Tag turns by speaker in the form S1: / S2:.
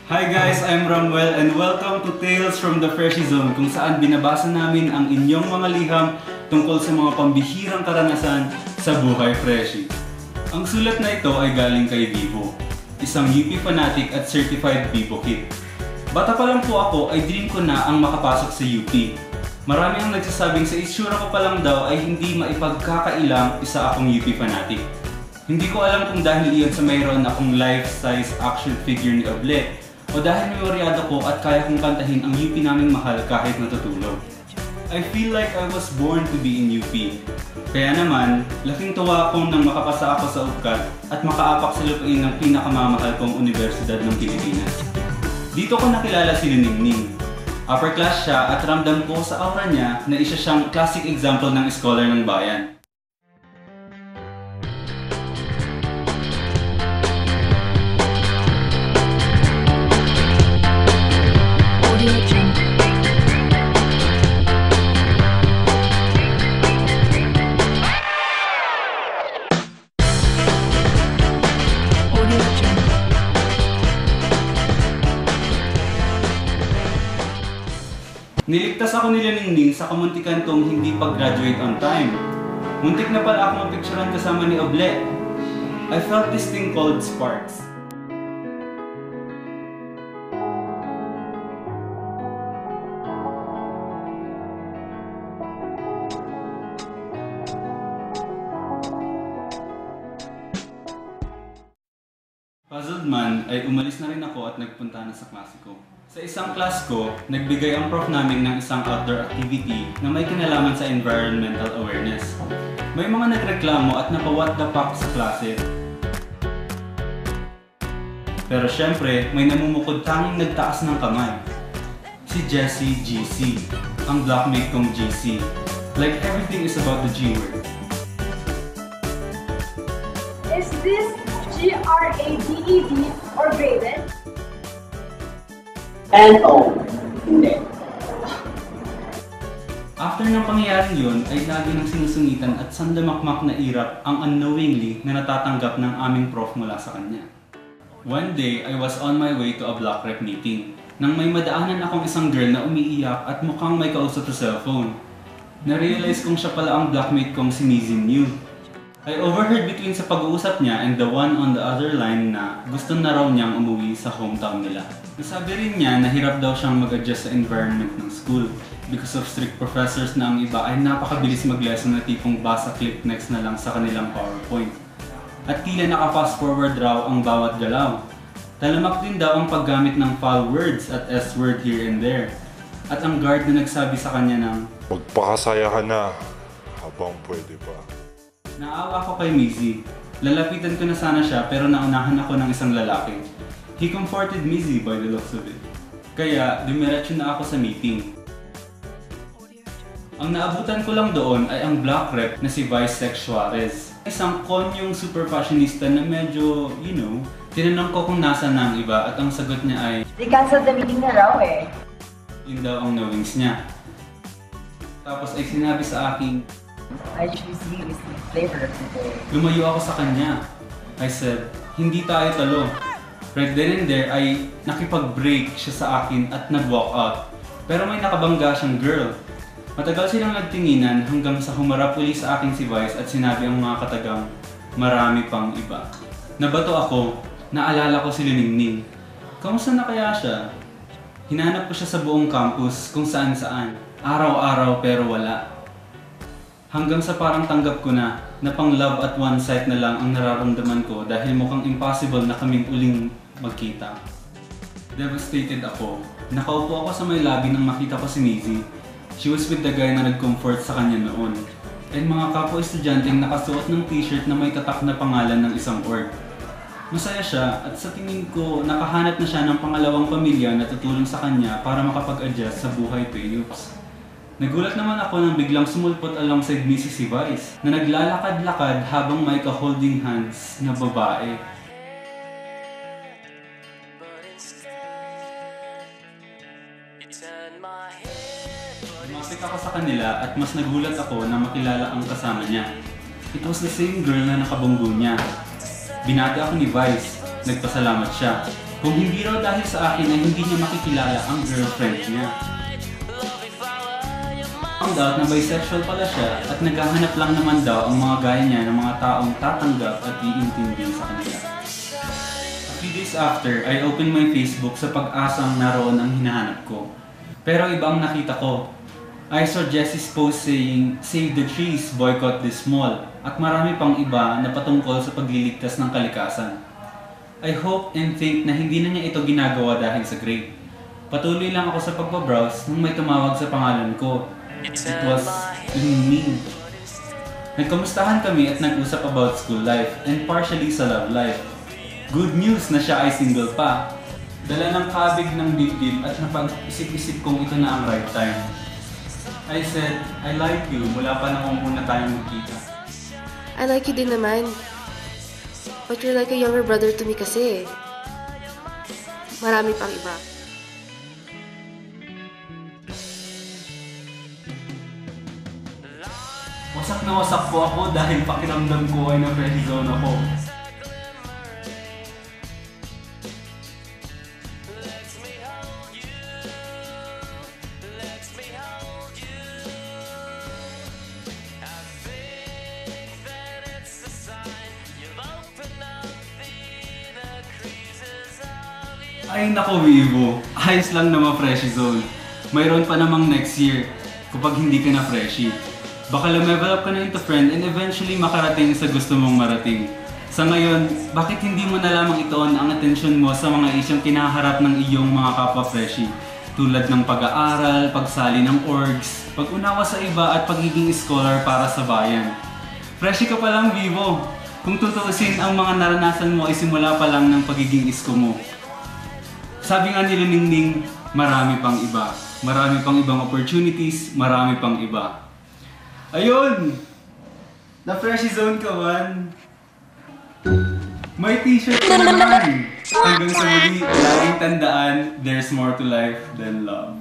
S1: Hi guys, I'm Ramwell and welcome to Tales from the Freshie Zone, kung saan binabasa namin ang inyong mga liham tungkol sa mga pambihirang karanasan sa buhay Freshie. Ang sulat na ito ay galing kay Vivo, isang UP fanatic at certified Vivo kid. Bata pa lang po ako ay dream ko na ang makapasok sa UP. Marami ang nagsasabing sa itsura ko pa lang daw ay hindi maipagkakailang isa akong UP fanatic. Hindi ko alam kung dahil iyon sa mayroon akong life-size action figure ni Oble, o dahil memoryado ko at kaya kong kantahin ang UP naming mahal kahit natutulog. I feel like I was born to be in UP. Kaya naman, laking tuwa akong nang makapasa ako sa UPCAT at makaapak sa lupain ng pinakamamahal kong universidad ng Pilipinas. Dito ko nakilala si Ningning. Upper class siya at ramdam ko sa aura niya na isa siyang classic example ng scholar ng bayan. Niligtas ako nila Ningning sa kamuntikan kong hindi pag-graduate on time. Muntik na pala ako mapicturean kasama ni Oble. I felt this thing called sparks. Puzzled man ay umalis na rin ako at nagpunta na sa klase ko. Sa isang class ko, nagbigay ang prof namin ng isang outdoor activity na may kinalaman sa environmental awareness. May mga nagreklamo at napa-what the fuck sa klase. Pero syempre, may namumukod tanging nagtaas ng kamay. Si Jessie GC, ang blockmate kong GC. Like everything is about the G word.
S2: Is this GRADED or graded?
S3: No, hindi.
S1: After ng pangyayaring yun, ay lagi nang sinusungitan at sandamakmak na irap ang unknowingly na natatanggap ng aming prof mula sa kanya. One day, I was on my way to a block rep meeting nang may madaanan akong isang girl na umiiyak at mukhang may kausap sa cellphone. Na-realize kong siya pala ang blockmate kong si Mizin New. I overheard between sa pag-uusap niya and the one on the other line na gusto na raw niyang umuwi sa hometown nila. Nasabi rin niya na hirap daw siyang mag-adjust sa environment ng school because of strict professors na ang iba ay napakabilis mag-lesson na tipong basa clip next na lang sa kanilang PowerPoint. At tila naka-fast forward raw ang bawat galaw. Talamak din daw ang paggamit ng foul words at S-word here and there. At ang guard na nagsabi sa kanya ng
S4: magpakasaya ka na habang pwede pa.
S1: Naawa ko kay Mizzy. Lalapitan ko na sana siya pero naunahan ako ng isang lalaki. He comforted Mizzy by the looks of it. Kaya dumiretso na ako sa meeting. Ang naabutan ko lang doon ay ang block rep na si Vice Sec Suarez. Isang konyong super fashionista na medyo, tinanong ko kung nasa na ang iba at ang sagot niya ay
S2: Di-cancel the meeting na raw eh.
S1: yun daw ang knowings niya. Tapos ay sinabi sa akin,
S2: I choose you is the flavor of the day.
S1: lumayo ako sa kanya. I said, hindi tayo talo. Right then and there ay nakipag-break siya sa akin at nag-walk out. Pero may nakabangga siyang girl. Matagal silang nagtinginan hanggang sa humarap uli sa akin si Vice at sinabi ang mga katagang, marami pang iba. Nabato ako, naalala ko si Ningning. Kamusta na kaya siya? Hinanap ko siya sa buong campus kung saan-saan. Araw-araw pero wala. Hanggang sa parang tanggap ko na pang love at one sight na lang ang nararamdaman ko dahil mukhang impossible na kaming uling magkita. Devastated ako. Nakaupo ako sa may lobby nang makita ko si Mizzy. She was with the guy na nag-comfort sa kanya noon. And mga kapwa-estudyanteng nakasuot ng t-shirt na may tatak na pangalan ng isang org. Masaya siya at sa tingin ko nakahanap na siya ng pangalawang pamilya na tutulong sa kanya para makapag-adjust sa buhay Payups. Nagulat naman ako nang biglang sumulpot alongside me si Vice na naglalakad-lakad habang may ka-holding hands na babae. Lumapit ako sa kanila at mas nagulat ako na makilala ang kasama niya. It was the same girl na nakabunggo niya. Binati ako ni Vice, nagpasalamat siya. Kung hindi raw dahil sa akin ay hindi niya makikilala ang girlfriend niya. Found out na bisexual pala siya at naghahanap lang naman daw ang mga gaya niya ng mga taong tatanggap at iintindi sa kanila. A few days after, I opened my Facebook sa pag-asang naroon ang hinahanap ko. Pero iba ang nakita ko. I saw Jessie's post saying, "Save the trees, boycott this mall," at marami pang iba na patungkol sa pagliligtas ng kalikasan. I hope and think na hindi na niya ito ginagawa dahil sa grade. Patuloy lang ako sa pagbabrowse nung may tumawag sa pangalan ko. It was Ming. Nagkamustahan kami at nag-usap about school life and partially sa love life. Good news na siya ay single pa. Dala ng kabig ng dibdib at napag-isip-isip kong ito na ang right time. I said, "I like you," mula pa na kung muna tayong magkita.
S5: I like you din naman. But you're like a younger brother to me kasi. Marami pang iba.
S1: Wasak na wasak po ako dahil pakiramdam ko ay na-friend zone ako. Ay nako Vivo, ayos lang na ma-freshie zone. Mayroon pa namang next year kapag hindi ka na freshie. Baka level up ka na into friend and eventually makarating sa gusto mong marating. Sa ngayon, bakit hindi mo na lamang itoon ang atensyon mo sa mga isyong kinaharap ng iyong mga kapwa-freshie? Tulad ng pag-aaral, pagsali ng orgs, pag-unawa sa iba at pagiging scholar para sa bayan. Freshie ka pa lang Vivo. Kung tutuusin, ang mga naranasan mo ay simula pa lang ng pagiging isko mo. Sabi nga nila Ningning, marami pang iba. Marami pang ibang opportunities, marami pang iba. Ayun! Na-freshie zone ka man. May t-shirt ka naman. Hanggang sa muli, laging tandaan, there's more to life than love.